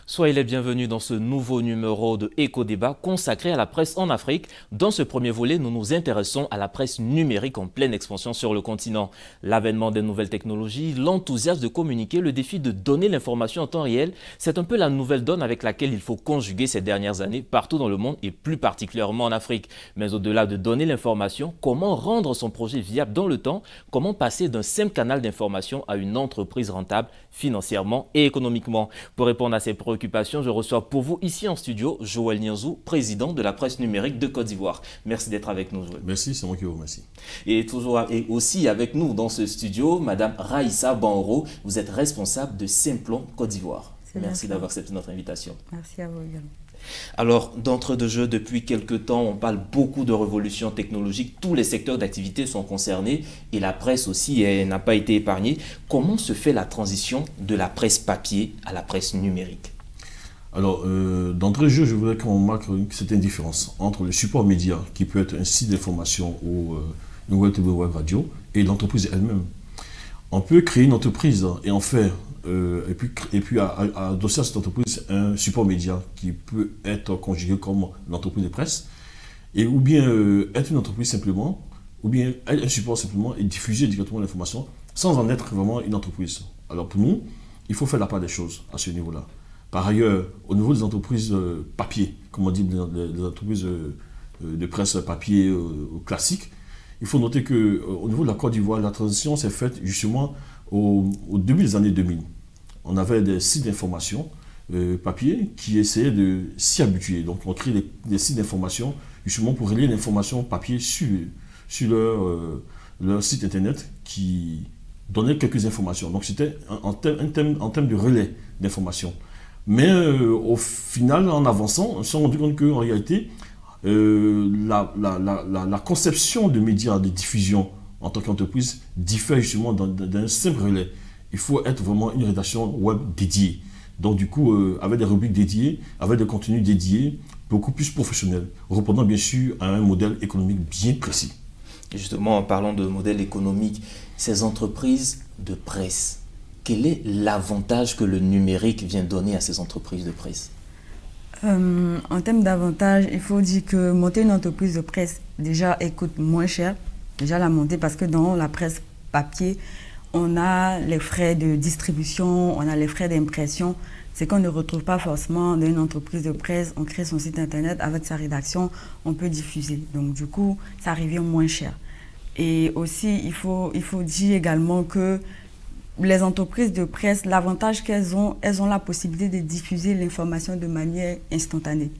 Soyez les bienvenus dans ce nouveau numéro de Éco-Débat consacré à la presse en Afrique. Dans ce premier volet, nous nous intéressons à la presse numérique en pleine expansion sur le continent. L'avènement des nouvelles technologies, l'enthousiasme de communiquer, le défi de donner l'information en temps réel, c'est un peu la nouvelle donne avec laquelle il faut conjuguer ces dernières années partout dans le monde et plus particulièrement en Afrique. Mais au-delà de donner l'information, comment rendre son projet viable dans le temps? Comment passer d'un simple canal d'information à une entreprise rentable financièrement et économiquement? Pour répondre à ces préoccupations, je reçois pour vous ici en studio Joël Nianzou, président de la presse numérique de Côte d'Ivoire. Merci d'être avec nous, Joël. Merci, c'est moi qui vous remercie. Et aussi avec nous dans ce studio, Madame Raïssa Banro, vous êtes responsable de Simplon Côte d'Ivoire. Merci d'avoir accepté notre invitation. Merci à vous également. Alors, d'entre deux jeux, depuis quelques temps, on parle beaucoup de révolution technologique. Tous les secteurs d'activité sont concernés et la presse aussi n'a pas été épargnée. Comment se fait la transition de la presse papier à la presse numérique? Alors, d'entrée de jeu, je voudrais qu'on marque une certaine différence entre le support média, qui peut être un site d'information ou une web TV, web radio, et l'entreprise elle-même. On peut créer une entreprise et en faire, et puis adosser à cette entreprise un support média qui peut être conjugué comme l'entreprise de presse, et ou bien être une entreprise simplement, ou bien être un support simplement et diffuser directement l'information sans en être vraiment une entreprise. Alors pour nous, il faut faire la part des choses à ce niveau-là. Par ailleurs, au niveau des entreprises papier, comme on dit, les entreprises de presse papier classiques, il faut noter qu'au niveau de la Côte d'Ivoire, la transition s'est faite justement au début des années 2000. On avait des sites d'information papier qui essayaient de s'y habituer. Donc on crée des sites d'information justement pour relier l'information papier sur leur site internet qui donnait quelques informations. Donc c'était en termes de relais d'information. Mais au final, en avançant, on s'est rendu compte qu'en réalité, la conception de médias de diffusion en tant qu'entreprise diffère justement d'un simple relais. Il faut être vraiment une rédaction web dédiée. Donc du coup, avec des rubriques dédiées, avec des contenus dédiés, beaucoup plus professionnels, répondant bien sûr à un modèle économique bien précis. Et justement, en parlant de modèle économique, ces entreprises de presse, quel est l'avantage que le numérique vient donner à ces entreprises de presse? En termes d'avantages, il faut dire que monter une entreprise de presse, déjà, elle coûte moins cher. Déjà la monter parce que dans la presse papier, on a les frais de distribution, on a les frais d'impression. C'est qu'on ne retrouve pas forcément dans une entreprise de presse. On crée son site internet avec sa rédaction, on peut diffuser. Donc du coup, ça revient moins cher. Et aussi, il faut dire également que les entreprises de presse, l'avantage qu'elles ont la possibilité de diffuser l'information de manière instantanée.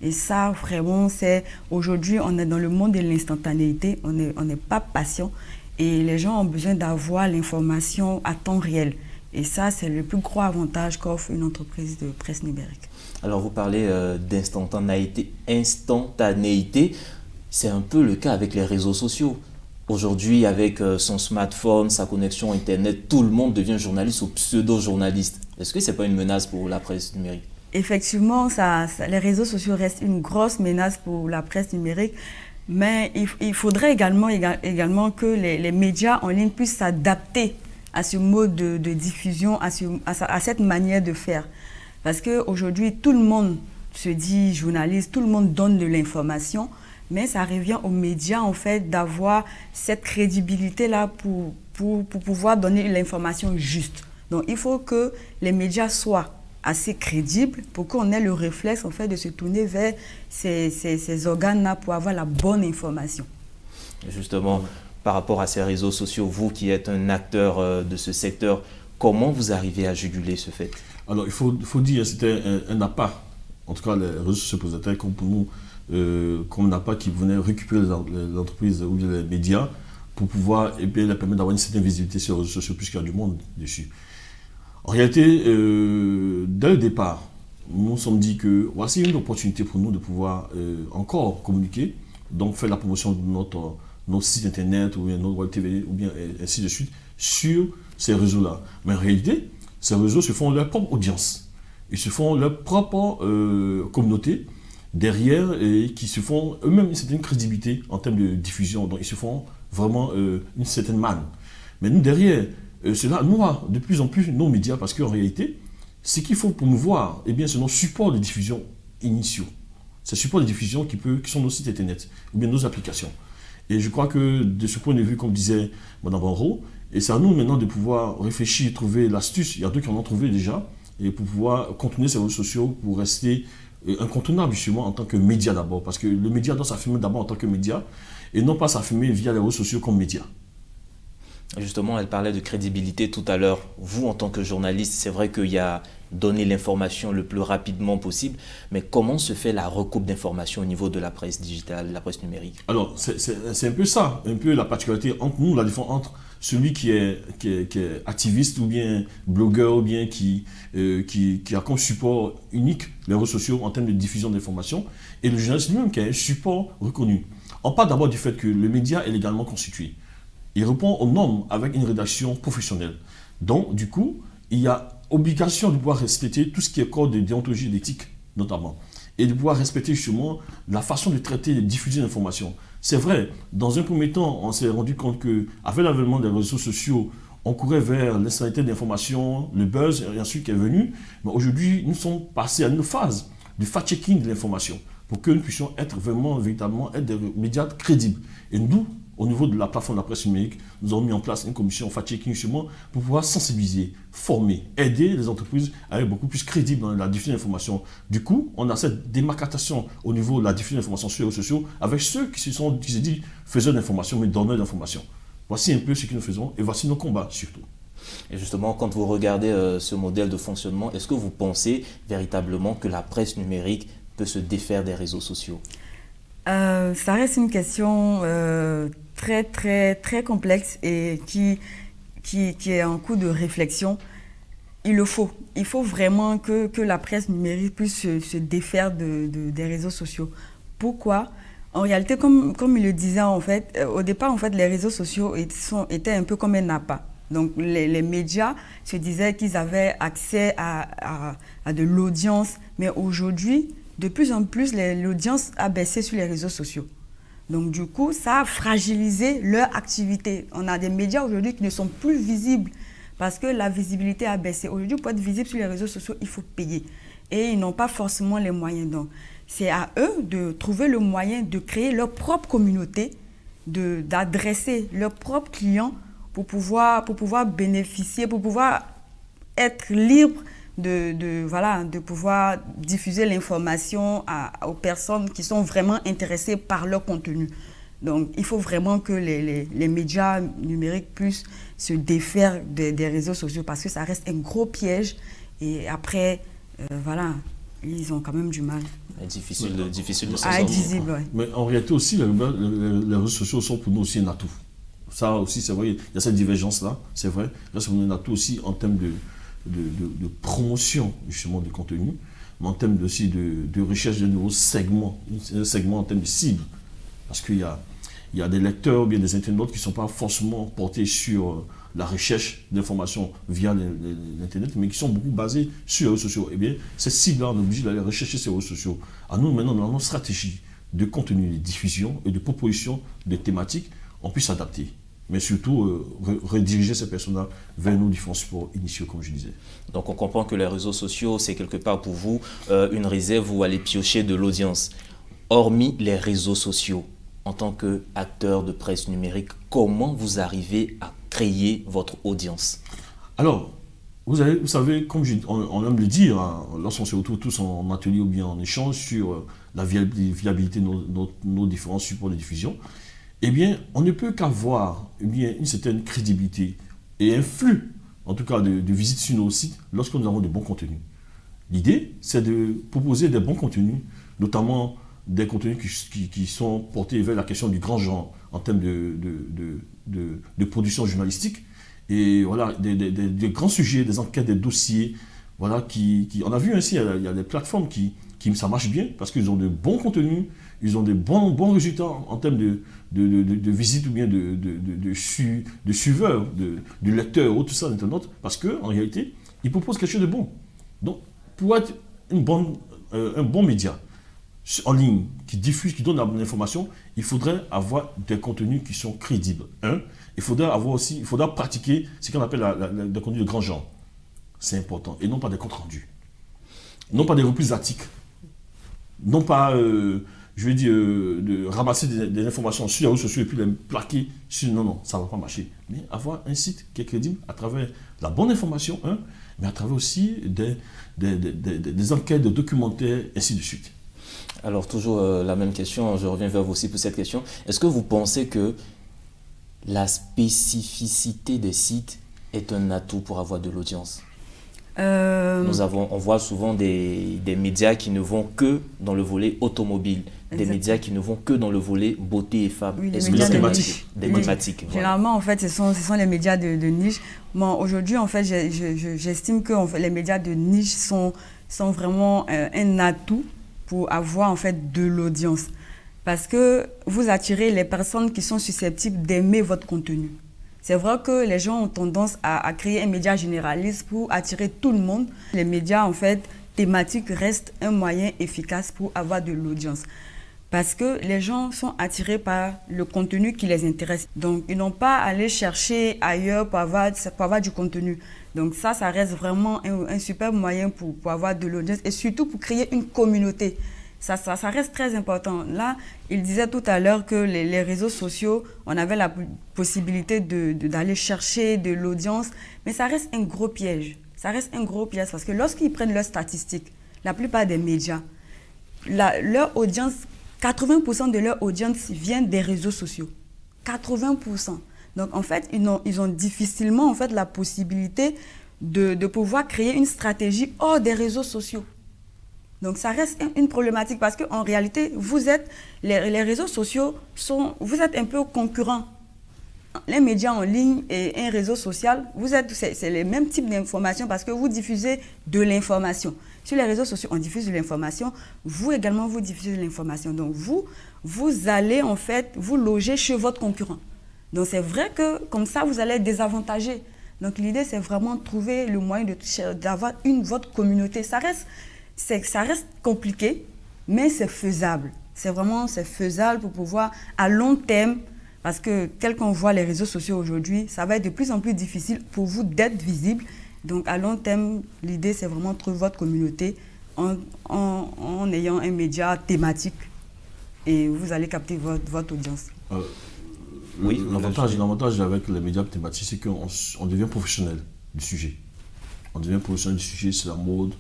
Et ça, vraiment, c'est aujourd'hui, on est dans le monde de l'instantanéité, on n'est pas patient et les gens ont besoin d'avoir l'information à temps réel. Et ça, c'est le plus gros avantage qu'offre une entreprise de presse numérique. Alors, vous parlez d'instantanéité. Instantanéité, c'est un peu le cas avec les réseaux sociaux. Aujourd'hui, avec son smartphone, sa connexion Internet, tout le monde devient journaliste ou pseudo-journaliste. Est-ce que ce n'est pas une menace pour la presse numérique? Effectivement, les réseaux sociaux restent une grosse menace pour la presse numérique, mais il faudrait également que les médias en ligne puissent s'adapter à ce mode de diffusion, à cette manière de faire. Parce qu'aujourd'hui, tout le monde se dit journaliste, tout le monde donne de l'information, mais ça revient aux médias en fait d'avoir cette crédibilité-là pour pouvoir donner l'information juste. Donc il faut que les médias soient assez crédibles pour qu'on ait le réflexe en fait de se tourner vers ces organes-là pour avoir la bonne information. Justement, par rapport à ces réseaux sociaux, vous qui êtes un acteur de ce secteur, comment vous arrivez à juguler ce fait? Alors il faut dire, c'était un appât. En tout cas, les réseaux sociaux se présentaient comme pour nous, comme un appât qui venait récupérer les entreprises ou les médias pour pouvoir et bien, leur permettre d'avoir une certaine visibilité sur les réseaux sociaux puisqu'il y a du monde dessus. En réalité, dès le départ, nous nous sommes dit que voici une opportunité pour nous de pouvoir encore communiquer, donc faire la promotion de notre site internet ou bien notre web TV ou bien ainsi de suite sur ces réseaux-là. Mais en réalité, ces réseaux se font leur propre audience. Ils se font leur propre communauté derrière et qui se font eux-mêmes une certaine crédibilité en termes de diffusion. Donc ils se font vraiment une certaine manne. Mais nous derrière, cela noie de plus en plus nos médias parce qu'en réalité, Ce qu'il faut promouvoir, eh bien, c'est nos supports de diffusion initiaux. Ces supports de diffusion qui sont nos sites internet ou bien nos applications. Et je crois que de ce point de vue, comme disait Mme Banro, et c'est à nous maintenant de pouvoir réfléchir, trouver l'astuce. Il y a d'autres qui en ont trouvé déjà, et pour pouvoir contourner ces réseaux sociaux pour rester incontournable justement en tant que média d'abord. Parce que le média doit s'affirmer d'abord en tant que média et non pas s'affirmer via les réseaux sociaux comme média. Justement, elle parlait de crédibilité tout à l'heure. Vous, en tant que journaliste, c'est vrai qu'il y a donné l'information le plus rapidement possible, mais comment se fait la recoupe d'informations au niveau de la presse digitale, la presse numérique? Alors, c'est un peu ça, un peu la particularité entre nous, la différence entre celui qui est activiste ou bien blogueur ou bien qui a comme support unique les réseaux sociaux en termes de diffusion d'informations et le journaliste lui-même qui a un support reconnu. On parle d'abord du fait que le média est légalement constitué. Il répond aux normes avec une rédaction professionnelle. Donc, du coup, il y a obligation de pouvoir respecter tout ce qui est code de déontologie et d'éthique, notamment. Et de pouvoir respecter justement la façon de traiter et de diffuser l'information. C'est vrai, dans un premier temps, on s'est rendu compte qu'avec l'avènement des réseaux sociaux, on courait vers l'instantanéité de l'information, le buzz, et ensuite qui est venu. Mais aujourd'hui, nous sommes passés à une phase du fact-checking de l'information pour que nous puissions être vraiment, véritablement, être des médias crédibles. Et nous, au niveau de la plateforme de la presse numérique, nous avons mis en place une commission fact-checking justement pour pouvoir sensibiliser, former, aider les entreprises à être beaucoup plus crédibles dans la diffusion d'informations. Du coup, on a cette démarcation au niveau de la diffusion d'informations sur les réseaux sociaux avec ceux qui se disent faiseurs d'informations mais donneurs d'informations. Voici un peu ce que nous faisons et voici nos combats surtout. Et justement, quand vous regardez ce modèle de fonctionnement, est-ce que vous pensez véritablement que la presse numérique peut se défaire des réseaux sociaux? Ça reste une question très complexe et qui est en cours de réflexion. Il le faut. Il faut vraiment que la presse numérique puisse se défaire des réseaux sociaux. Pourquoi? En réalité, comme il le disait, en fait, au départ, en fait, les réseaux sociaux étaient un peu comme un appât. Donc, les médias se disaient qu'ils avaient accès à de l'audience. Mais aujourd'hui, de plus en plus, l'audience a baissé sur les réseaux sociaux. Donc, du coup, ça a fragilisé leur activité. On a des médias aujourd'hui qui ne sont plus visibles parce que la visibilité a baissé. Aujourd'hui, pour être visible sur les réseaux sociaux, il faut payer. Et ils n'ont pas forcément les moyens. Donc, c'est à eux de trouver le moyen de créer leur propre communauté, d'adresser leurs propres clients pour pouvoir bénéficier, pour pouvoir être libre de pouvoir diffuser l'information aux personnes qui sont vraiment intéressées par leur contenu. Donc, il faut vraiment que les médias numériques puissent se défaire des réseaux sociaux parce que ça reste un gros piège. Et après, ils ont quand même du mal. Difficile de être visible, ouais. Mais en réalité aussi, les réseaux sociaux sont pour nous aussi un atout. Ça aussi, c'est vrai, il y a cette divergence-là, c'est vrai. Là, c'est un atout aussi en termes de promotion justement du contenu, mais en termes aussi de recherche de nouveaux segments, un segment en termes de cible. Parce qu'il y a des lecteurs ou bien des internautes qui ne sont pas forcément portés sur la recherche d'informations via l'Internet, mais qui sont beaucoup basés sur les réseaux sociaux. Eh bien, cette cible-là, on est obligé d'aller rechercher ces réseaux sociaux. À nous, maintenant, dans notre stratégie de contenu, de diffusion et de proposition de thématiques, on puisse s'adapter. Mais surtout, rediriger ces personnes-là vers nos différents supports initiaux, comme je disais. Donc, on comprend que les réseaux sociaux, c'est quelque part pour vous une réserve où aller piocher de l'audience. Hormis les réseaux sociaux, en tant qu'acteur de presse numérique, comment vous arrivez à créer votre audience? Alors, vous savez, comme on aime le dire, hein, lorsqu'on se retrouve tous en atelier ou bien en échange sur la viabilité de nos différents supports de diffusion, eh bien, on ne peut qu'avoir une certaine crédibilité et un flux, en tout cas de visites sur nos sites, lorsque nous avons de bons contenus. L'idée, c'est de proposer des bons contenus, notamment des contenus qui sont portés vers la question du grand genre en termes de production journalistique. Et voilà, des grands sujets, des enquêtes, des dossiers. Voilà, on a vu ainsi, il y a des plateformes qui ça marche bien parce qu'ils ont de bons contenus, ils ont de bons résultats en termes de visites ou bien de suiveurs, de lecteurs, ou tout ça, d'internautes, parce qu'en réalité, ils proposent quelque chose de bon. Donc, pour être un bon média en ligne, qui diffuse, qui donne l'information, il faudrait avoir des contenus qui sont crédibles. Il faudra pratiquer ce qu'on appelle le contenu de grand genre. c'est important, et non pas des comptes rendus, non pas des reprises d'articles, non pas, je vais dire, de ramasser des informations sur les réseaux sociaux et puis les plaquer sur... Non, non, ça ne va pas marcher. Mais avoir un site qui est crédible à travers la bonne information, hein, mais à travers aussi des enquêtes, des documentaires, ainsi de suite. Alors, toujours la même question, je reviens vers vous aussi pour cette question. Est-ce que vous pensez que la spécificité des sites est un atout pour avoir de l'audience? On voit souvent des médias qui ne vont que dans le volet automobile, des médias qui ne vont que dans le volet beauté et femmes. Oui, Est-ce que c'est des thématiques. Voilà. Généralement, en fait, ce sont les médias de niche. Moi, aujourd'hui, en fait, j'estime que les médias de niche sont vraiment un atout pour avoir en fait de l'audience. Parce que vous attirez les personnes qui sont susceptibles d'aimer votre contenu. C'est vrai que les gens ont tendance à créer un média généraliste pour attirer tout le monde. Les médias, en fait, thématiques restent un moyen efficace pour avoir de l'audience. Parce que les gens sont attirés par le contenu qui les intéresse. Donc, ils n'ont pas à aller chercher ailleurs pour avoir du contenu. Donc, ça reste vraiment un super moyen pour avoir de l'audience et surtout pour créer une communauté. Ça reste très important. Là, il disait tout à l'heure que les réseaux sociaux, on avait la possibilité d'aller chercher de l'audience, mais ça reste un gros piège. Ça reste un gros piège parce que lorsqu'ils prennent leurs statistiques, la plupart des médias, leur audience, 80% de leur audience vient des réseaux sociaux. 80%. Donc, en fait, ils ont difficilement en fait, la possibilité de pouvoir créer une stratégie hors des réseaux sociaux. Donc, ça reste une problématique parce qu'en réalité, les réseaux sociaux, vous êtes un peu concurrents. Les médias en ligne et un réseau social, c'est les mêmes types d'informations parce que vous diffusez de l'information. Sur les réseaux sociaux, on diffuse de l'information. Vous également, vous diffusez de l'information. Donc, vous allez en fait vous loger chez votre concurrent. Donc, c'est vrai que comme ça, vous allez être désavantagé. Donc, l'idée, c'est vraiment de trouver le moyen d'avoir votre communauté. Ça reste compliqué, mais c'est faisable. C'est faisable pour pouvoir, à long terme, parce que tel qu'on voit les réseaux sociaux aujourd'hui, ça va être de plus en plus difficile pour vous d'être visible. Donc, à long terme, l'idée, c'est vraiment de trouver votre communauté en ayant un média thématique et vous allez capter votre audience. Oui, l'avantage avec les médias thématiques, c'est qu'on devient professionnel du sujet. On devient professionnel du sujet, c'est la mode,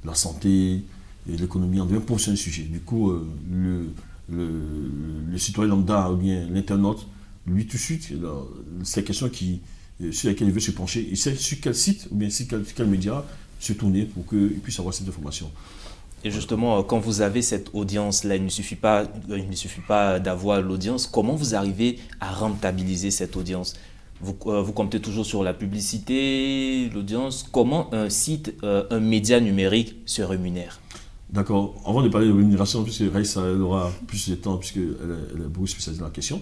la santé, l'économie, on devient professionnel du sujet. Du coup, le citoyen lambda ou bien l'internaute, lui tout de suite, c'est question sur laquelle il veut se pencher. Il sait sur quel site ou bien sur quel média se tourner pour qu'il puisse avoir cette information. Et justement, quand vous avez cette audience-là, il ne suffit pas d'avoir l'audience. Comment vous arrivez à rentabiliser cette audience? Vous comptez toujours sur la publicité, l'audience. Comment un site, un média numérique se rémunère? D'accord. Avant de parler de rémunération, puisque Raïssa aura plus de temps, puisqu'elle est beaucoup spécialisée dans la question,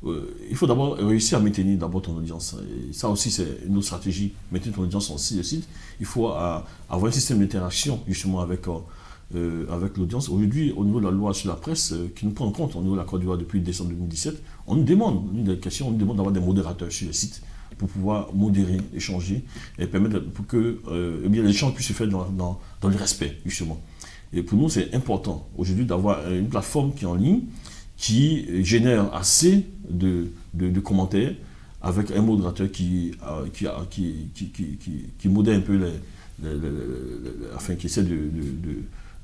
il faut d'abord réussir à maintenir ton audience. Et ça aussi, c'est une autre stratégie. Maintenir ton audience sur le site. Il faut avoir un système d'interaction justement avec l'audience. Aujourd'hui, au niveau de la loi sur la presse, qui nous prend en compte au niveau de la Côte d'Ivoire depuis décembre 2017, on nous demande, l'une des questions, on nous demande d'avoir des modérateurs sur les sites pour pouvoir modérer, échanger et permettre pour que l'échange puisse se faire dans le respect, justement. Et pour nous, c'est important aujourd'hui d'avoir une plateforme qui est en ligne, qui génère assez de commentaires avec un modérateur qui modère un peu qui essaie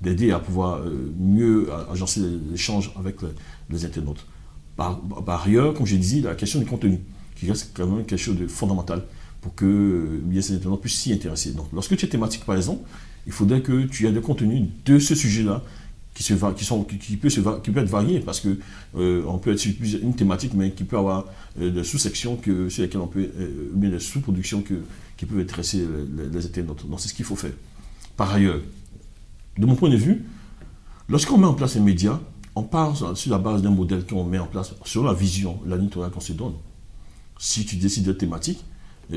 d'aider à pouvoir mieux agencer l'échange avec les internautes. Par ailleurs, comme je disais, la question du contenu, qui reste quand même quelque chose de fondamental pour que ces internautes puissent s'y intéresser. Donc, lorsque tu es thématique, par exemple, il faudrait que tu aies des contenus de ce sujet-là qui peut être varié, parce que on peut être sur une thématique, mais qui peut avoir des sous-sections sur lesquelles on peut, ou bien des sous-productions qui peuvent intéresser les internautes. Donc, c'est ce qu'il faut faire. Par ailleurs, de mon point de vue, lorsqu'on met en place un média, on part sur la base d'un modèle qu'on met en place, sur la vision, la ligne qu'on se donne. Si tu décides d'être thématique,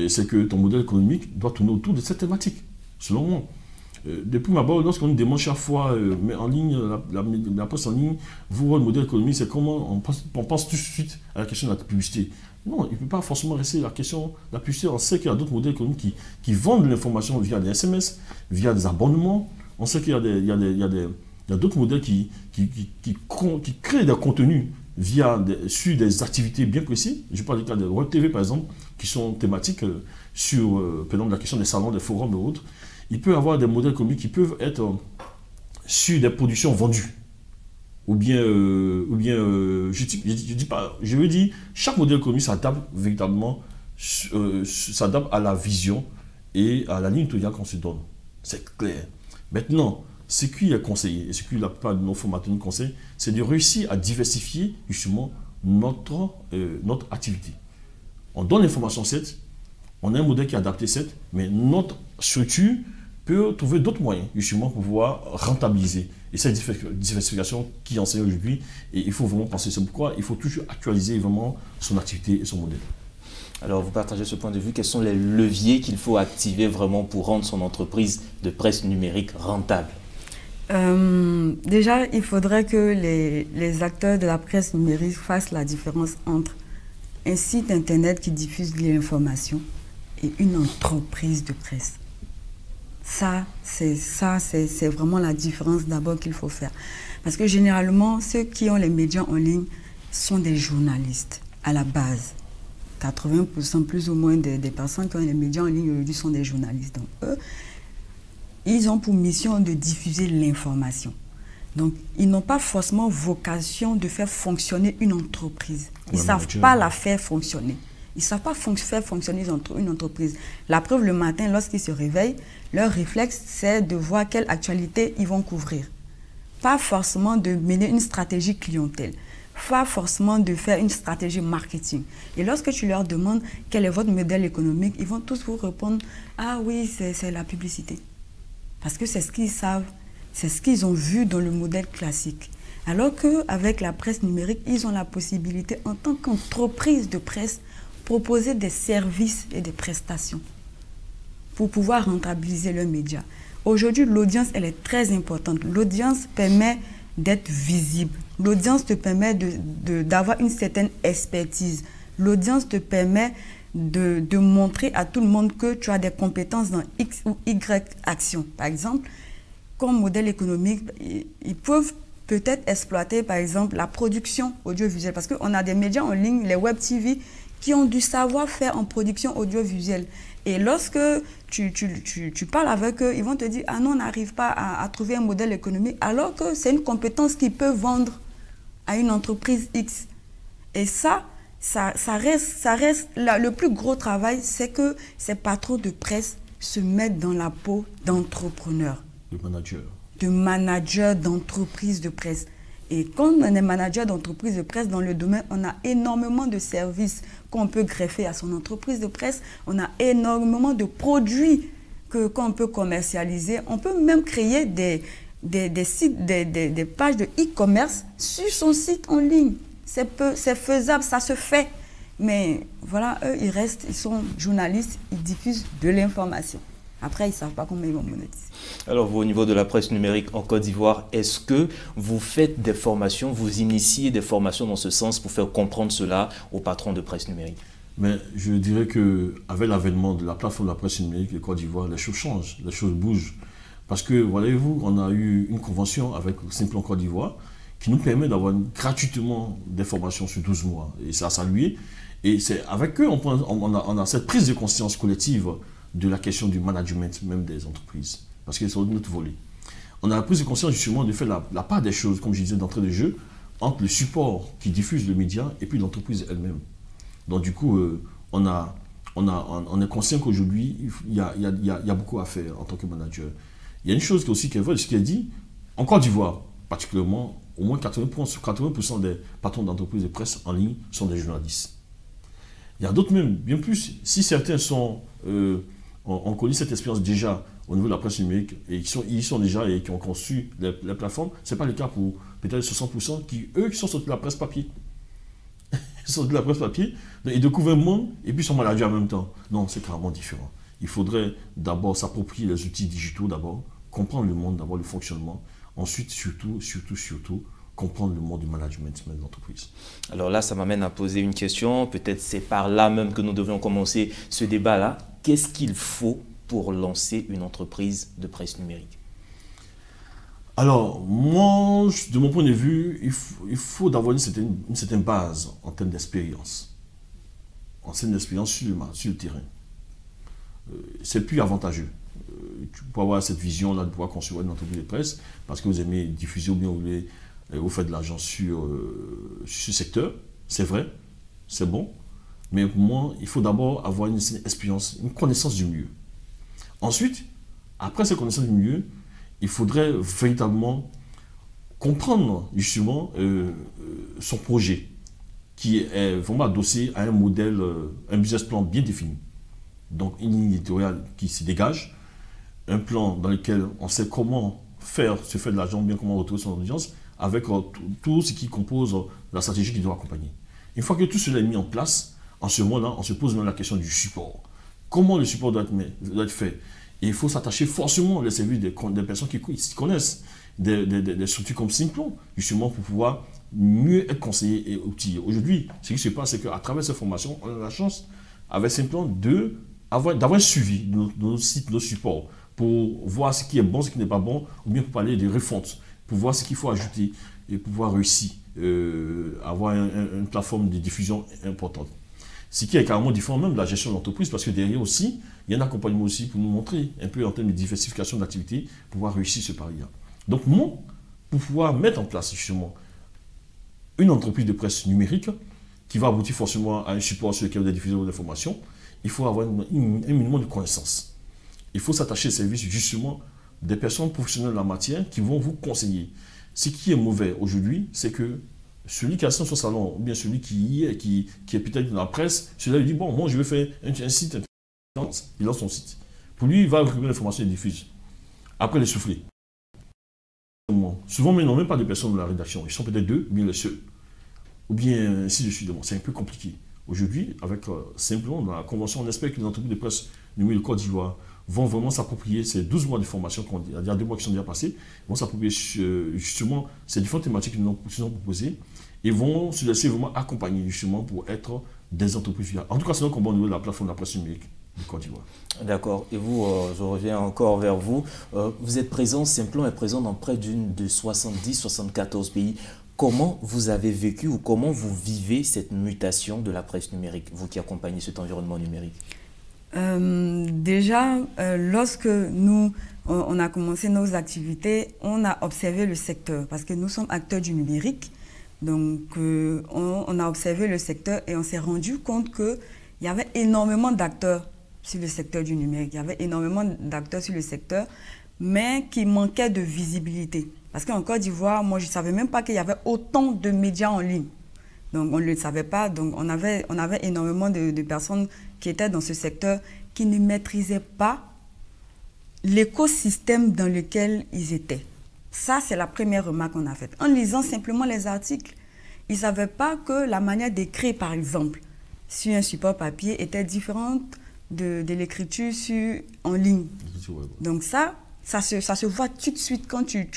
c'est que ton modèle économique doit tourner autour de cette thématique, selon moi. Depuis ma part, lorsqu'on nous demande chaque fois, mais en ligne, la poste en ligne, vous, votre modèle économique, c'est comment on pense tout de suite à la question de la publicité. Non, il ne peut pas forcément rester la question la plus chère. On sait qu'il y a d'autres modèles économiques qui vendent l'information via des SMS, via des abonnements. On sait qu'il y a d'autres modèles qui créent des contenus sur des activités bien précises. Je parle du cas de Web TV, par exemple, qui sont thématiques sur, par exemple, la question des salons, des forums et autres. Il peut y avoir des modèles économiques qui peuvent être sur des productions vendues. Ou bien, je veux dire, chaque modèle économique s'adapte véritablement, s'adapte à la vision et à la ligne éditoriale qu'on se donne. C'est clair. Maintenant, ce qui est conseillé, et ce que la plupart de nos formateurs nous conseillent, c'est de réussir à diversifier justement notre activité. On donne l'information 7, on a un modèle qui est adapté 7, mais notre structure peut trouver d'autres moyens justement pour pouvoir rentabiliser. Et cette diversification qui enseigne aujourd'hui, et il faut vraiment penser. C'est pourquoi il faut toujours actualiser vraiment son activité et son modèle. Alors, vous partagez ce point de vue. Quels sont les leviers qu'il faut activer vraiment pour rendre son entreprise de presse numérique rentable? Déjà, il faudrait que les acteurs de la presse numérique fassent la différence entre un site internet qui diffuse de l'information et une entreprise de presse. C'est vraiment la différence d'abord qu'il faut faire. Parce que généralement, ceux qui ont les médias en ligne sont des journalistes à la base. 80% plus ou moins des personnes qui ont les médias en ligne aujourd'hui sont des journalistes. Donc eux, ils ont pour mission de diffuser l'information. Donc ils n'ont pas forcément vocation de faire fonctionner une entreprise. Ils ne savent pas la faire fonctionner. Ils ne savent pas faire fonctionner une entreprise. La preuve, le matin, lorsqu'ils se réveillent, leur réflexe, c'est de voir quelle actualité ils vont couvrir. Pas forcément de mener une stratégie clientèle. Pas forcément de faire une stratégie marketing. Et lorsque tu leur demandes quel est votre modèle économique, ils vont tous vous répondre « Ah oui, c'est la publicité ». Parce que c'est ce qu'ils savent, c'est ce qu'ils ont vu dans le modèle classique. Alors qu'avec la presse numérique, ils ont la possibilité, en tant qu'entreprise de presse, proposer des services et des prestations pour pouvoir rentabiliser leurs médias. Aujourd'hui, l'audience, elle est très importante. L'audience permet d'être visible. L'audience te permet d'avoir une certaine expertise. L'audience te permet de montrer à tout le monde que tu as des compétences dans X ou Y action. Par exemple, comme modèle économique, ils peuvent peut-être exploiter, par exemple, la production audiovisuelle. Parce qu'on a des médias en ligne, les web TV, qui ont du savoir-faire en production audiovisuelle. Et lorsque tu parles avec eux, ils vont te dire « Ah non, on n'arrive pas à trouver un modèle économique », alors que c'est une compétence qu'ils peuvent vendre à une entreprise X. Et ça reste le plus gros travail, c'est que ces patrons de presse se mettent dans la peau d'entrepreneurs. De managers d'entreprises de presse. Et quand on est manager d'entreprise de presse dans le domaine, on a énormément de services qu'on peut greffer à son entreprise de presse. On a énormément de produits qu'on peut commercialiser. On peut même créer des sites, des pages de e-commerce sur son site en ligne. C'est faisable, ça se fait. Mais voilà, eux, ils sont journalistes, ils diffusent de l'information. Après, ils ne savent pas comment ils vont monétiser. Alors, vous, au niveau de la presse numérique en Côte d'Ivoire, est-ce que vous faites des formations, vous initiez des formations dans ce sens pour faire comprendre cela aux patrons de presse numérique? Mais je dirais qu'avec l'avènement de la plateforme de la presse numérique de Côte d'Ivoire, les choses changent, les choses bougent. Parce que, voyez-vous, on a eu une convention avec Simplon Côte d'Ivoire qui nous permet d'avoir gratuitement des formations sur 12 mois. Et ça a salué. Et c'est avec eux on a cette prise de conscience collective de la question du management même des entreprises. Parce que c'est notre volet. On a la prise de conscience justement de faire la part des choses, comme je disais d'entrée de jeu, entre le support qui diffuse le média et puis l'entreprise elle-même. Donc du coup, on est conscient qu'aujourd'hui, il y a beaucoup à faire en tant que manager. Il y a une chose aussi qui est vraie, ce qui est dit, en Côte d'Ivoire particulièrement, au moins 80% des patrons d'entreprises de presse en ligne sont des journalistes. Il y a d'autres même, bien plus, si certains ont connu cette expérience déjà au niveau de la presse numérique et ils sont déjà et qui ont conçu les plateformes, ce n'est pas le cas pour peut-être 60% qui sont sur la presse papier. Ils sont de la presse papier, ils découvrent un monde et puis ils sont managers en même temps. Non, c'est carrément différent. Il faudrait d'abord s'approprier les outils digitaux d'abord, comprendre le monde, d'abord le fonctionnement. Ensuite, surtout, comprendre le monde du management de l'entreprise. Alors là, ça m'amène à poser une question. Peut-être c'est par là même que nous devions commencer ce débat-là. Qu'est-ce qu'il faut pour lancer une entreprise de presse numérique? Alors, moi, de mon point de vue, il faut d'avoir une certaine base en termes d'expérience. En termes d'expérience sur le terrain. C'est plus avantageux. Tu peux avoir cette vision-là de pouvoir concevoir une entreprise de presse parce que vous aimez diffuser ou bien vous faites de l'argent sur ce secteur. C'est vrai, c'est bon. Mais pour moi, il faut d'abord avoir une expérience, une connaissance du milieu. Ensuite, après cette connaissance du milieu, il faudrait véritablement comprendre justement son projet qui est vraiment adossé à un modèle, un business plan bien défini. Donc une ligne éditoriale qui se dégage, un plan dans lequel on sait comment se faire de l'argent, bien comment retrouver son audience, avec tout ce qui compose la stratégie qui doit accompagner. Une fois que tout cela est mis en place, en ce moment-là, on se pose même la question du support. Comment le support doit être fait? Et il faut s'attacher forcément aux services des personnes qui s'y connaissent, des structures comme Simplon, justement pour pouvoir mieux être conseillés et outillés. Aujourd'hui, ce qui se passe, c'est qu'à travers ces formations, on a la chance, avec Simplon, d'avoir un suivi de nos sites, de nos supports, pour voir ce qui est bon, ce qui n'est pas bon, ou bien pour parler de refontes, pour voir ce qu'il faut ajouter et pouvoir réussir, avoir une plateforme de diffusion importante. Ce qui est carrément différent même de la gestion de l'entreprise, parce que derrière aussi, il y a un accompagnement aussi pour nous montrer un peu en termes de diversification d'activités, pour pouvoir réussir ce pari-là. Donc moi, pour pouvoir mettre en place justement une entreprise de presse numérique qui va aboutir forcément à un support sur lequel vous diffuser vos informations, il faut avoir un minimum de connaissances. Il faut s'attacher au service justement des personnes professionnelles de la matière qui vont vous conseiller. Ce qui est mauvais aujourd'hui, c'est que celui qui a son salon, ou bien celui qui est peut-être dans la presse, celui-là lui dit, bon, moi je vais faire un site, il lance son site. Pour lui, il va récupérer l'information et diffuse. Après, les souffler. Souvent, mais non, même pas des personnes de la rédaction. Ils sont peut-être deux, ou bien les seuls. Ou bien, ainsi de suite. C'est un peu compliqué. Aujourd'hui, avec simplement dans la convention, on espère que les entreprises de presse numérique de Côte d'Ivoire vont vraiment s'approprier ces 12 mois de formation, il y a 2 mois qui sont déjà passés, vont s'approprier justement ces différentes thématiques qui nous ont proposées et vont se laisser vraiment accompagner justement pour être des entreprises fiables. En tout cas, c'est notre combat au niveau de la plateforme de la presse numérique de Côte d'Ivoire. D'accord. Et vous, je reviens encore vers vous. Vous êtes présent, Simplon est présent dans près de 70-74 pays. Comment vous avez vécu ou comment vous vivez cette mutation de la presse numérique, vous qui accompagnez cet environnement numérique? Déjà, lorsque on a commencé nos activités, on a observé le secteur parce que nous sommes acteurs du numérique. Donc, on a observé le secteur et on s'est rendu compte qu'il y avait énormément d'acteurs sur le secteur du numérique. Il y avait énormément d'acteurs sur le secteur, mais qui manquaient de visibilité. Parce qu'en Côte d'Ivoire, moi, je ne savais même pas qu'il y avait autant de médias en ligne. Donc, on ne le savait pas. Donc, on avait énormément de personnes qui étaient dans ce secteur qui ne maîtrisaient pas l'écosystème dans lequel ils étaient. Ça, c'est la première remarque qu'on a faite. En lisant simplement les articles, ils ne savaient pas que la manière d'écrire, par exemple, sur un support papier était différente de l'écriture en ligne. Donc ça se voit tout de suite quand tu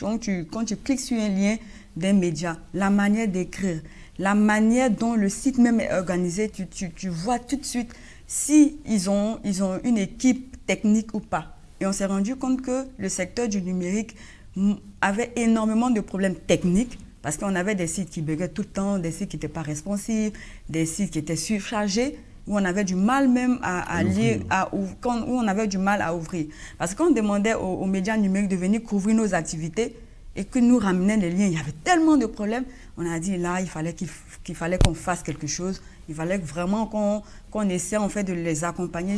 cliques sur un lien d'un média, la manière d'écrire, la manière dont le site même est organisé, tu vois tout de suite si ils ont une équipe technique ou pas. Et on s'est rendu compte que le secteur du numérique avait énormément de problèmes techniques parce qu'on avait des sites qui buguaient tout le temps, des sites qui n'étaient pas responsives, des sites qui étaient surchargés, où on avait du mal même à lire, où on avait du mal à ouvrir. Parce qu'on demandait aux médias numériques de venir couvrir nos activités et que nous ramenaient les liens. Il y avait tellement de problèmes. On a dit là, il fallait qu'on fasse quelque chose. Il fallait vraiment qu'on essaie en fait de les accompagner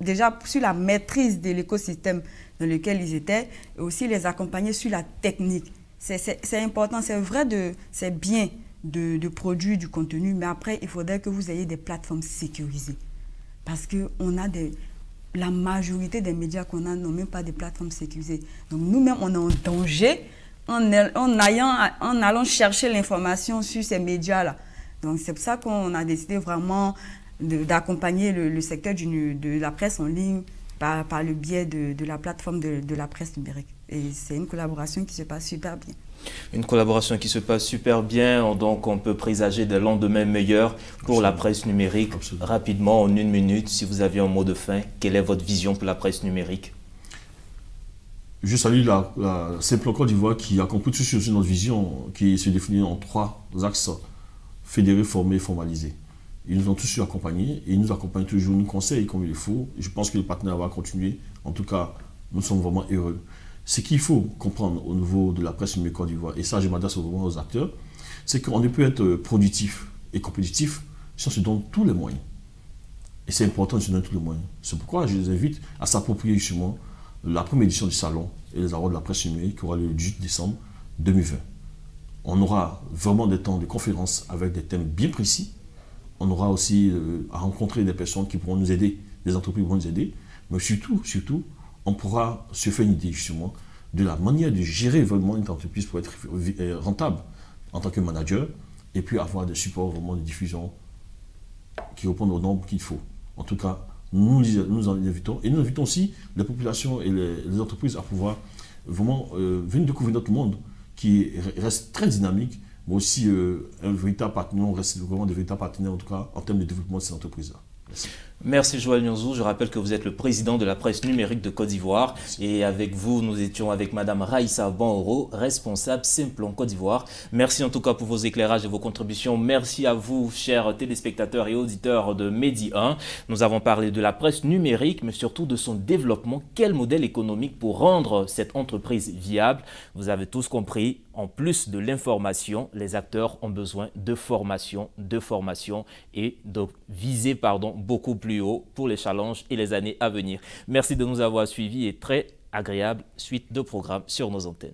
déjà sur la maîtrise de l'écosystème dans lequel ils étaient et aussi les accompagner sur la technique. C'est important, c'est vrai, c'est bien de produire du contenu, mais après, il faudrait que vous ayez des plateformes sécurisées. Parce que la majorité des médias qu'on a n'ont même pas de plateformes sécurisées. Donc nous-mêmes, on est en danger en allant chercher l'information sur ces médias-là. Donc c'est pour ça qu'on a décidé vraiment d'accompagner le secteur de la presse en ligne par le biais de la plateforme de la presse numérique. Et c'est une collaboration qui se passe super bien. Une collaboration qui se passe super bien, donc on peut présager des lendemains meilleurs pour la presse numérique. Absolument. Rapidement, en 1 minute, si vous aviez un mot de fin, quelle est votre vision pour la presse numérique? Je salue la Simplon Côte d'Ivoire qui a compris tout sur notre vision qui se définit en 3 axes: fédérer, former, formaliser. Ils nous ont tous accompagnés et ils nous accompagnent toujours, nous conseillent comme il faut. Je pense que le partenaire va continuer. En tout cas, nous sommes vraiment heureux. Ce qu'il faut comprendre au niveau de la presse numérique Côte d'Ivoire, et ça je m'adresse vraiment aux acteurs, c'est qu'on ne peut être productif et compétitif si on se donne tous les moyens. Et c'est important de se donner tous les moyens. C'est pourquoi je les invite à s'approprier justement la première édition du salon et les awards de la presse numérique qui aura lieu le 18 décembre 2020. On aura vraiment des temps de conférences avec des thèmes bien précis. On aura aussi à rencontrer des personnes qui pourront nous aider, des entreprises qui pourront nous aider. Mais surtout, on pourra se faire une idée justement de la manière de gérer vraiment une entreprise pour être rentable en tant que manager et puis avoir des supports vraiment de diffusion qui répondent aux normes qu'il faut. En tout cas, nous en invitons et nous invitons aussi les populations et les entreprises à pouvoir vraiment venir découvrir notre monde qui reste très dynamique, mais aussi un véritable partenaire, on reste vraiment des véritables partenaires en tout cas en termes de développement de ces entreprises-là. Merci. Merci Joël Nyonzou. Je rappelle que vous êtes le président de la presse numérique de Côte d'Ivoire. Et avec vous, nous étions avec Madame Raïssa Banoro, responsable Simplon Côte d'Ivoire. Merci en tout cas pour vos éclairages et vos contributions. Merci à vous, chers téléspectateurs et auditeurs de Medi 1. Nous avons parlé de la presse numérique, mais surtout de son développement. Quel modèle économique pour rendre cette entreprise viable? Vous avez tous compris. En plus de l'information, les acteurs ont besoin de formation et de viser beaucoup plus haut pour les challenges et les années à venir. Merci de nous avoir suivis et très agréable suite de programmes sur nos antennes.